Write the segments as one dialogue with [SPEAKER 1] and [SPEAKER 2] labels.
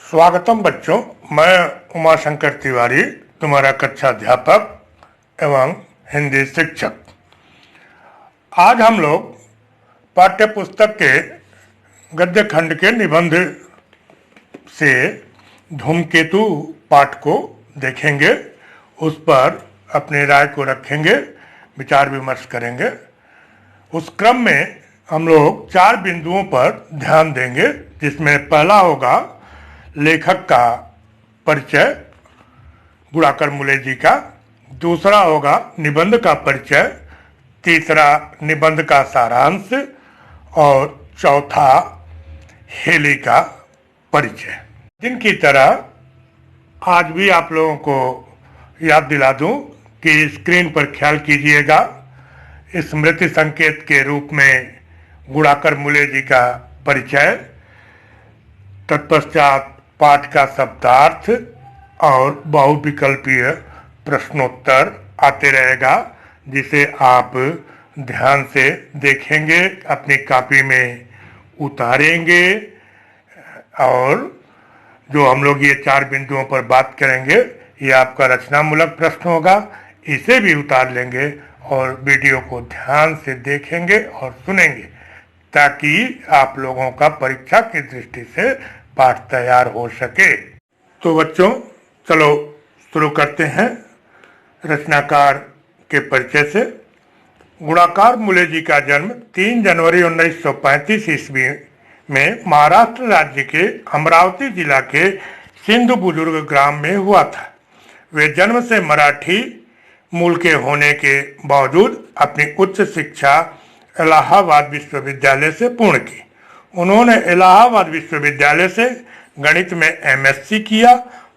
[SPEAKER 1] स्वागतम बच्चों, मैं उमाशंकर तिवारी, तुम्हारा कक्षा अध्यापक एवं हिंदी शिक्षक। आज हम लोग पाठ्य पुस्तक के गद्य खंड के निबंध से धूमकेतु पाठ को देखेंगे, उस पर अपनी राय को रखेंगे, विचार विमर्श करेंगे। उस क्रम में हम लोग 4 बिंदुओं पर ध्यान देंगे, जिसमें पहला होगा लेखक का परिचय गुणाकर मूले जी का, दूसरा होगा निबंध का परिचय, तीसरा निबंध का सारांश और चौथा हेली का परिचय। दिन की तरह आज भी आप लोगों को याद दिला दूं कि स्क्रीन पर ख्याल कीजिएगा, स्मृति संकेत के रूप में गुणाकर मूले जी का परिचय, तत्पश्चात पाठ का शब्दार्थ और बहुविकल्पीय प्रश्नोत्तर आते रहेगा, जिसे आप ध्यान से देखेंगे, अपनी कॉपी में उतारेंगे और जो हम लोग ये 4 बिंदुओं पर बात करेंगे, ये आपका रचनामूलक प्रश्न होगा, इसे भी उतार लेंगे और वीडियो को ध्यान से देखेंगे और सुनेंगे, ताकि आप लोगों का परीक्षा की दृष्टि से पाठ तैयार हो सके। तो बच्चों, चलो शुरू करते हैं रचनाकार के परिचय से। गुणाकर मूले जी का जन्म 3 जनवरी 1935 ईस्वी में महाराष्ट्र राज्य के अमरावती जिला के सिंधु बुजुर्ग ग्राम में हुआ था। वे जन्म से मराठी मूल के होने के बावजूद अपनी उच्च शिक्षा इलाहाबाद विश्वविद्यालय से पूर्ण की। उन्होंने इलाहाबाद विश्वविद्यालय से गणित में एमएससी किया।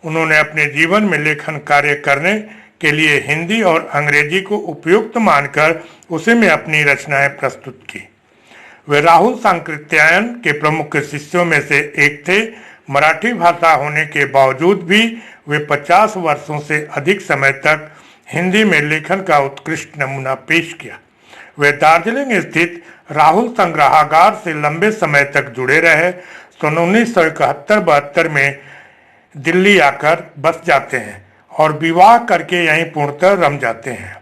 [SPEAKER 1] उन्होंने अपने जीवन में लेखन कार्य करने के लिए हिंदी और अंग्रेजी को उपयुक्त मानकर उसी में अपनी रचनाएं प्रस्तुत की। वे राहुल सांकृत्यायन के प्रमुख शिष्यों में से एक थे। मराठी भाषा होने के बावजूद भी वे 50 वर्षों से अधिक समय तक हिंदी में लेखन का उत्कृष्ट नमूना पेश किया। वे दार्जिलिंग स्थित राहुल संग्रहागार से लंबे समय तक जुड़े रहे। सन 1971-72 में दिल्ली आकर बस जाते हैं और विवाह करके यहीं पूर्णतः रम जाते हैं।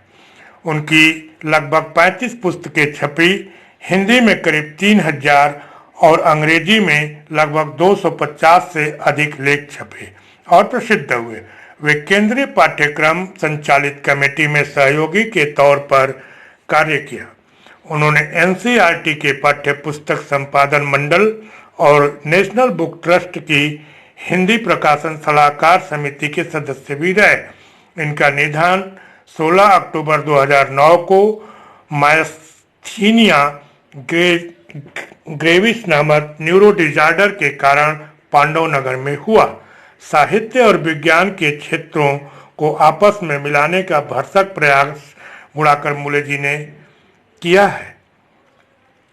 [SPEAKER 1] उनकी लगभग 35 पुस्तकें छपी, हिंदी में करीब 3000 और अंग्रेजी में लगभग 250 से अधिक लेख छपे और प्रसिद्ध हुए। वे केंद्रीय पाठ्यक्रम संचालित कमेटी में सहयोगी के तौर पर कार्य किया। उन्होंने एनसीईआरटी के पाठ्य पुस्तक संपादन मंडल और नेशनल बुक ट्रस्ट की हिंदी प्रकाशन सलाहकार समिति के सदस्य भी रहे। इनका निधन 16 अक्टूबर 2009 को मायस्थीनिया ग्रेविस नामक न्यूरो डिजार्डर के कारण पांडवनगर में हुआ। साहित्य और विज्ञान के क्षेत्रों को आपस में मिलाने का भरसक प्रयास गुणाकर मूले जी ने किया है।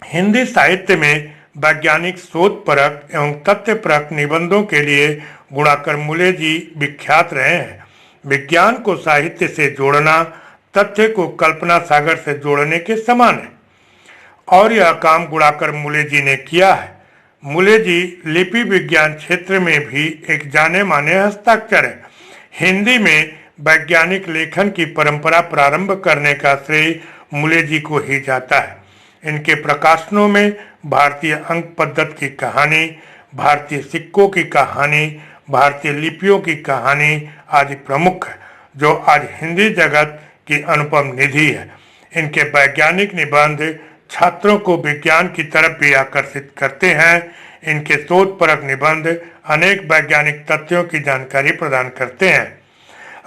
[SPEAKER 1] हिंदी साहित्य में वैज्ञानिक शोधपरक एवं तथ्यपरक निबंधों के लिए गुणाकर मूले जी विख्यात रहे हैं। विज्ञान को साहित्य से जोड़ना तथ्य को कल्पना सागर से जोड़ने के समान है, और यह काम गुणाकर मूले जी ने किया है। मूले जी लिपि विज्ञान क्षेत्र में भी एक जाने माने हस्ताक्षर है। हिंदी में वैज्ञानिक लेखन की परंपरा प्रारंभ करने का श्रेय मूले जी को ही जाता है। इनके प्रकाशनों में भारतीय अंक पद्धति की कहानी, भारतीय सिक्कों की कहानी, भारतीय लिपियों की कहानी आदि प्रमुख है, जो आज हिंदी जगत की अनुपम निधि है। इनके वैज्ञानिक निबंध छात्रों को विज्ञान की तरफ भी आकर्षित करते हैं। इनके शोधपरक निबंध अनेक वैज्ञानिक तथ्यों की जानकारी प्रदान करते हैं।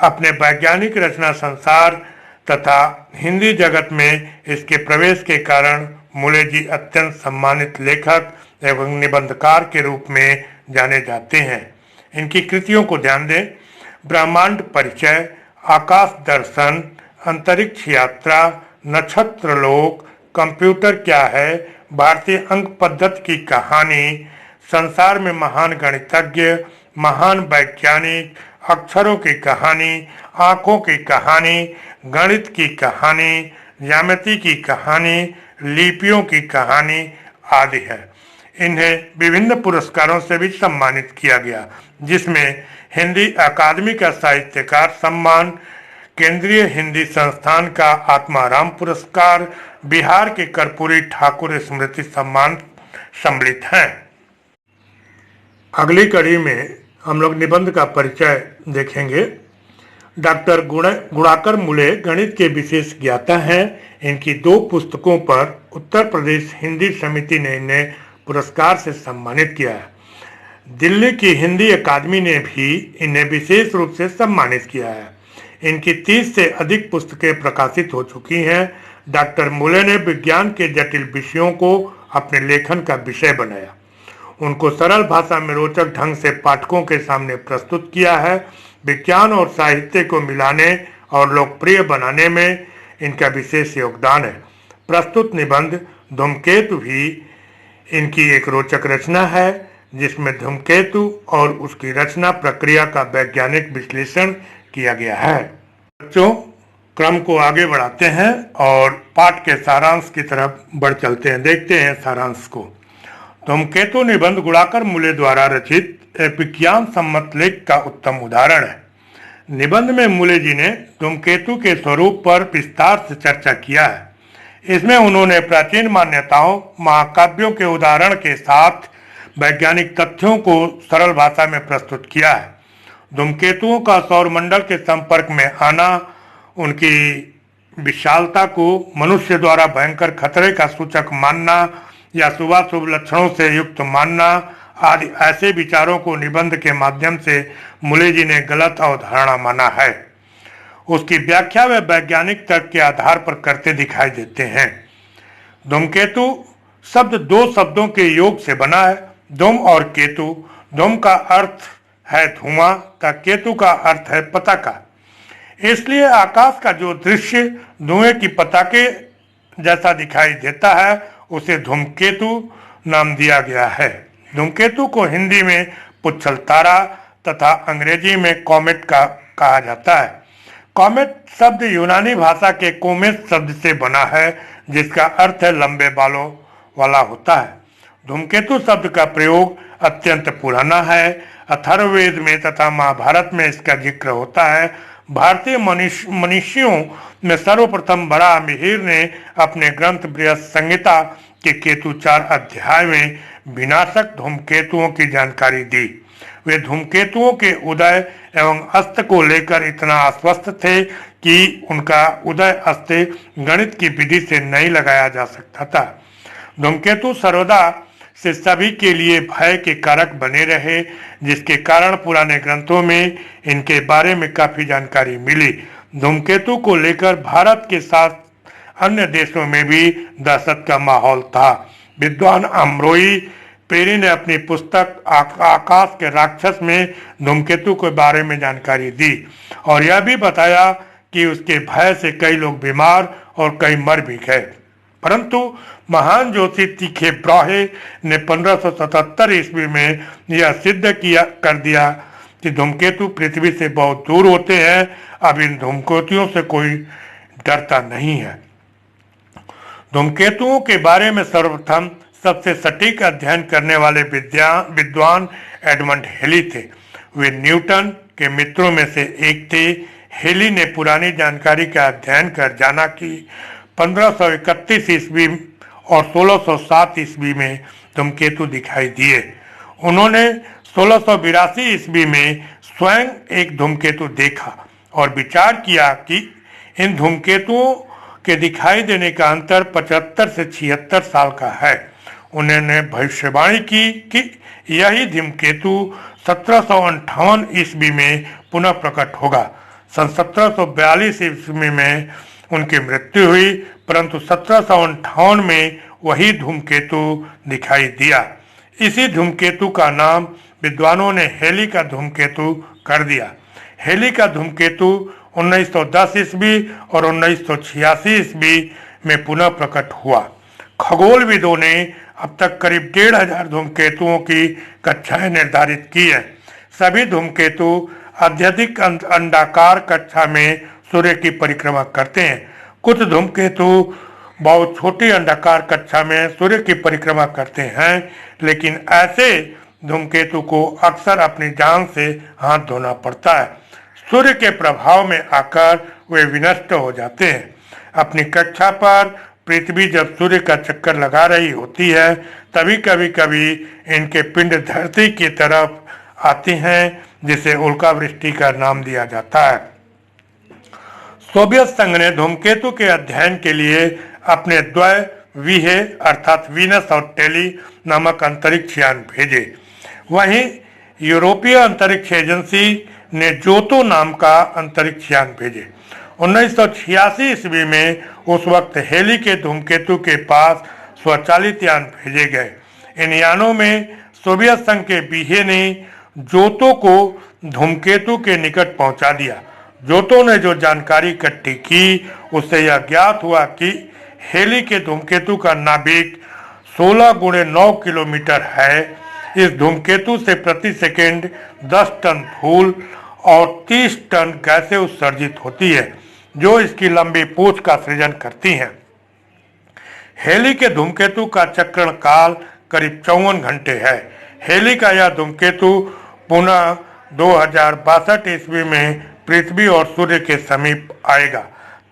[SPEAKER 1] अपने वैज्ञानिक रचना संसार तथा हिंदी जगत में इसके प्रवेश के कारण मूले जी अत्यंत सम्मानित लेखक एवं निबंधकार के रूप में जाने जाते हैं। इनकी कृतियों को ध्यान दें। ब्रह्मांड परिचय, आकाश दर्शन, अंतरिक्ष यात्रा, नक्षत्रलोक, कंप्यूटर क्या है, भारतीय अंक पद्धति की कहानी, संसार में महान गणितज्ञ, महान वैज्ञानिक, अक्षरों की कहानी, आँखों की कहानी, गणित की कहानी, ज्यामिति की कहानी, लिपियों की कहानी आदि है। इन्हें विभिन्न पुरस्कारों से भी सम्मानित किया गया, जिसमें हिंदी अकादमी का साहित्यकार सम्मान, केंद्रीय हिंदी संस्थान का आत्माराम पुरस्कार, बिहार के कर्पूरी ठाकुर स्मृति सम्मान सम्मिलित हैं। अगली कड़ी में हम लोग निबंध का परिचय देखेंगे। डॉक्टर गुणाकर मुले गणित के विशेष ज्ञाता हैं। इनकी 2 पुस्तकों पर उत्तर प्रदेश हिंदी समिति ने इन्हें पुरस्कार से सम्मानित किया है। दिल्ली की हिंदी अकादमी ने भी इन्हें विशेष रूप से सम्मानित किया है। इनकी 30 से अधिक पुस्तकें प्रकाशित हो चुकी हैं। डॉक्टर मुले ने विज्ञान के जटिल विषयों को अपने लेखन का विषय बनाया, उनको सरल भाषा में रोचक ढंग से पाठकों के सामने प्रस्तुत किया है। विज्ञान और साहित्य को मिलाने और लोकप्रिय बनाने में इनका विशेष योगदान है। प्रस्तुत निबंध धूमकेतु भी इनकी एक रोचक रचना है, जिसमें धूमकेतु और उसकी रचना प्रक्रिया का वैज्ञानिक विश्लेषण किया गया है। बच्चों, क्रम को आगे बढ़ाते हैं और पाठ के सारांश की तरफ बढ़ चलते हैं। देखते हैं सारांश को। धूमकेतु निबंध गुणाकर मुले द्वारा रचित एक विज्ञान सम्मत लेख का उत्तम उदाहरण है। निबंध में मुले जी ने धूमकेतु के स्वरूप पर विस्तार से चर्चा किया है। इसमें उन्होंने प्राचीन मान्यताओं, महाकाव्यों के उदाहरण के साथ वैज्ञानिक तथ्यों को सरल भाषा में प्रस्तुत किया है। धूमकेतुओं का सौरमंडल के संपर्क में आना, उनकी विशालता को मनुष्य द्वारा भयंकर खतरे का सूचक मानना या शुभाशुभ लक्षणों से युक्त मानना आदि ऐसे विचारों को निबंध के माध्यम से मुले जी ने गलत अवधारणा माना है। उसकी व्याख्या वे वैज्ञानिक तर्क के आधार पर करते दिखाई देते हैं। धूमकेतु शब्द 2 शब्दों के योग से बना है, धूम और केतु। धूम का अर्थ है धुआं, का केतु का अर्थ है पताका। इसलिए आकाश का जो दृश्य धुएं की पताके जैसा दिखाई देता है, उसे धूमकेतु नाम दिया गया है। धूमकेतु को हिंदी में पुच्छल तारा तथा अंग्रेजी में कॉमेट का कहा जाता है। कॉमेट शब्द यूनानी भाषा के कोमेस शब्द से बना है, जिसका अर्थ है लंबे बालों वाला होता है। धूमकेतु शब्द का प्रयोग अत्यंत पुराना है। अथर्ववेद में तथा महाभारत में इसका जिक्र होता है। भारतीय मनीषियों में सर्वप्रथम बड़ा मिहिर ने अपने ग्रंथ बृहत संहिता के केतु 4 अध्याय में विनाशक धूमकेतुओं की जानकारी दी। वे धूमकेतुओं के उदय एवं अस्त को लेकर इतना आश्वस्त थे कि उनका उदय अस्त गणित की विधि से नहीं लगाया जा सकता था। धूमकेतु सर्वदा से सभी के लिए भय के कारक बने रहे, जिसके कारण पुराने ग्रंथों में इनके बारे में काफी जानकारी मिली। धूमकेतु को लेकर भारत के साथ अन्य देशों में भी दहशत का माहौल था। विद्वान अमरोई पेरी ने अपनी पुस्तक आकाश के राक्षस में धूमकेतु के बारे में जानकारी दी और यह भी बताया कि उसके भय से कई लोग बीमार और कई मर भी गए। परंतु महान ज्योतिषी तीखे ब्राहे ने 1577 ईस्वी में यह सिद्ध कर दिया कि धूमकेतु पृथ्वी से बहुत दूर होते हैं। अब इन धूमकेतुओं से कोई डरता नहीं है। धूमकेतुओं के बारे में सर्वप्रथम सबसे सटीक अध्ययन करने वाले विद्वान एडमंड हेली थे। वे न्यूटन के मित्रों में से एक थे। हेली ने पुरानी जानकारी का अध्ययन कर जाना कि 1531 ईस्वी और 1607 ईस्वी में धूमकेतु दिखाई दिए। उन्होंने 1682 ईस्वी में स्वयं एक धूमकेतु देखा और विचार किया कि इन धूमकेतुओं के दिखाई देने का अंतर 75 से 76 साल का है। उन्होंने भविष्यवाणी की कि यही धूमकेतु 1758 ईस्वी में पुनः प्रकट होगा। सन 1742 ईस्वी में उनकी मृत्यु हुई, परंतु 1758 में वही धूमकेतु दिखाई दिया। इसी धूमकेतु का नाम विद्वानों ने हेली का धूमकेतु कर दिया। हेली का धूमकेतु 1910 ईस्वी और 1986 ईस्वी में पुनः प्रकट हुआ। खगोलविदों ने अब तक करीब 1500 धूमकेतुओं की कक्षाएं निर्धारित की है। सभी धूमकेतु अत्यधिक अंडाकार कक्षा में सूर्य की परिक्रमा करते हैं। कुछ धूमकेतु बहुत छोटी अंडाकार कक्षा में सूर्य की परिक्रमा करते हैं, लेकिन ऐसे धूमकेतु को अक्सर अपनी जान से हाथ धोना पड़ता है। सूर्य के प्रभाव में आकर वे विनष्ट हो जाते हैं। अपनी कक्षा पर पृथ्वी जब सूर्य का चक्कर लगा रही होती है, तभी कभी कभी इनके पिंड धरती की तरफ आती हैं, जिसे उल्कावृष्टि का नाम दिया जाता है। सोवियत संघ ने धूमकेतु के अध्ययन के लिए अपने द्वैविहे अर्थात वीनस और टेली नामक अंतरिक्ष यान भेजे। वहीं यूरोपीय अंतरिक्ष एजेंसी ने जोतो नाम का अंतरिक्ष यान भेजे। 1986 ईस्वी में उस वक्त हेली के धूमकेतु के पास स्वचालित यान भेजे गए। इन यानों में सोवियत संघ के बीहे ने जोतो को धूमकेतु के निकट पहुंचा दिया। जोतो ने जो जानकारी इकट्ठी की, उससे यह ज्ञात हुआ कि हेली के धूमकेतु का नाभिक 16 × 9 किलोमीटर है। इस धूमकेतु से प्रति सेकंड 10 टन धूल और 30 टन गैसें उत्सर्जित होती है, जो इसकी लंबी पूंछ का सृजन करती हैं। हेली के धूमकेतु का चक्रण काल करीब 54 घंटे है। हेली का यह धूमकेतु पुनः 2062 ईस्वी में पृथ्वी और सूर्य के समीप आएगा।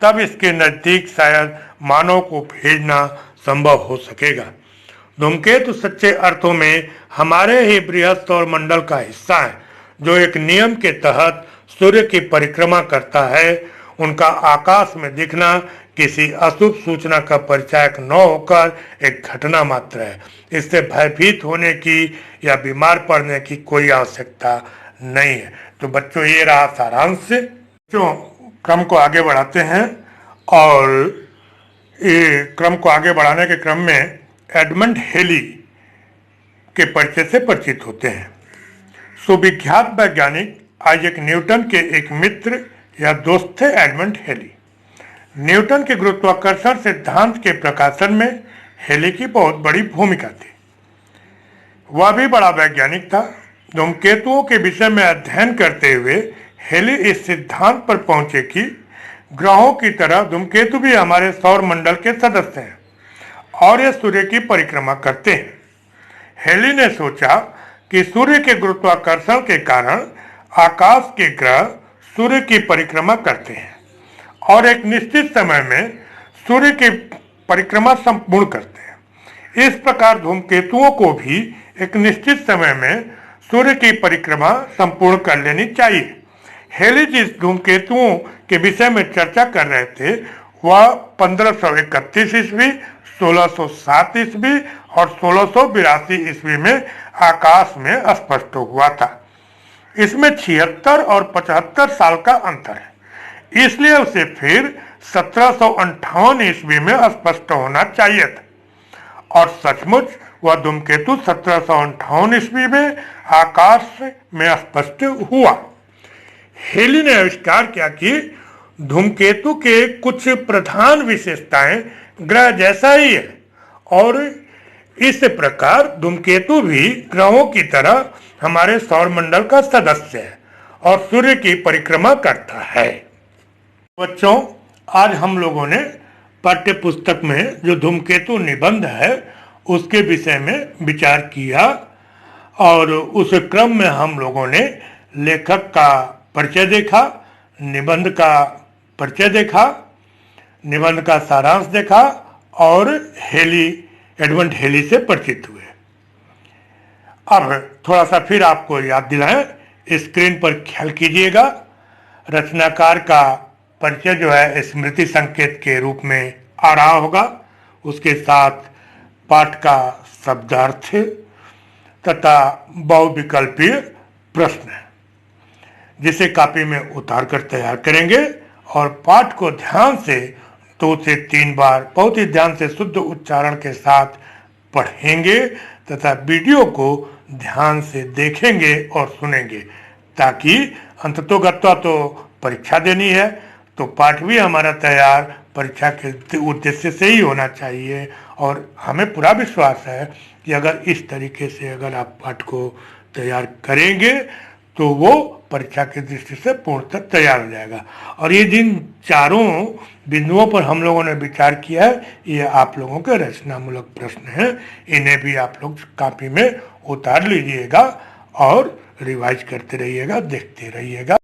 [SPEAKER 1] तब इसके नजदीक शायद मानव को भेजना संभव हो सकेगा। धूमकेतु सच्चे अर्थों में हमारे ही बृहद सौर मंडल का हिस्सा है, जो एक नियम के तहत सूर्य की परिक्रमा करता है। उनका आकाश में दिखना किसी अशुभ सूचना का परिचायक न होकर एक घटना मात्र है। इससे भयभीत होने की या बीमार पड़ने की कोई आवश्यकता नहीं है। तो बच्चों, ये रहा सारांश। जो क्रम को आगे बढ़ाते हैं और ये क्रम को आगे बढ़ाने के क्रम में एडमंड हेली के परिचय से परिचित होते हैं। सुविख्यात वैज्ञानिक आइजैक न्यूटन के एक मित्र या दोस्त थे एडमंड हेली। न्यूटन के गुरुत्वाकर्षण सिद्धांत के प्रकाशन में हेली की बहुत बड़ी भूमिका थी। वह भी बड़ा वैज्ञानिक था। धूमकेतुओं के विषय में अध्ययन करते हुए हेली इस सिद्धांत पर पहुंचे कि ग्रहों की तरह धूमकेतु भी हमारे सौर मंडल के सदस्य हैं और ये सूर्य की परिक्रमा करते हैं। हेली ने सोचा कि सूर्य के गुरुत्वाकर्षण के कारण आकाश के ग्रह सूर्य की परिक्रमा करते हैं और एक निश्चित समय में सूर्य की परिक्रमा संपूर्ण करते हैं। इस प्रकार धूमकेतुओं को भी एक निश्चित समय में सूर्य की परिक्रमा संपूर्ण कर लेनी चाहिए। हेली जिस धूमकेतुओं के विषय में चर्चा कर रहे थे, वह 1531 ईस्वी, 1607 ईस्वी और 1682 ईस्वी में आकाश में स्पष्ट हुआ था। इसमें 76 और 75 साल का अंतर है, इसलिए उसे फिर 1758 ईस्वी में स्पष्ट होना चाहिए था। और सचमुच वह धूमकेतु 1758 ईस्वी में आकाश में स्पष्ट हुआ। हेली ने आविष्कार किया कि धूमकेतु के कुछ प्रधान विशेषताएं ग्रह जैसा ही है और इस प्रकार धूमकेतु भी ग्रहों की तरह हमारे सौर मंडल का सदस्य है और सूर्य की परिक्रमा करता है। बच्चों, आज हम लोगों ने पाठ्य पुस्तक में जो धूमकेतु निबंध है उसके विषय में विचार किया और उस क्रम में हम लोगों ने लेखक का परिचय देखा, निबंध का परिचय देखा, निबंध का सारांश देखा और एडमंड हेली से परिचित हुए। अब थोड़ा सा फिर आपको याद दिलाएं, स्क्रीन पर ख्याल कीजिएगा। रचनाकार का परिचय जो है स्मृति संकेत के रूप में आ रहा होगा, उसके साथ पाठ का शब्दार्थ तथा बहुविकल्पीय प्रश्न, जिसे कॉपी में उतार कर तैयार करेंगे और पाठ को ध्यान से 2 से 3 बार बहुत ही ध्यान से शुद्ध उच्चारण के साथ पढ़ेंगे तथा वीडियो को ध्यान से देखेंगे और सुनेंगे, ताकि अंततोगत्वा तो परीक्षा देनी है, तो पाठ भी हमारा तैयार परीक्षा के उद्देश्य से ही होना चाहिए। और हमें पूरा विश्वास है कि अगर इस तरीके से अगर आप पाठ को तैयार करेंगे तो वो परीक्षा की दृष्टि से पूर्णतः तैयार हो जाएगा। और ये जिन चारों बिंदुओं पर हम लोगों ने विचार किया है, ये आप लोगों के रचनामूलक प्रश्न हैं। इन्हें भी आप लोग कॉपी में उतार लीजिएगा और रिवाइज करते रहिएगा, देखते रहिएगा।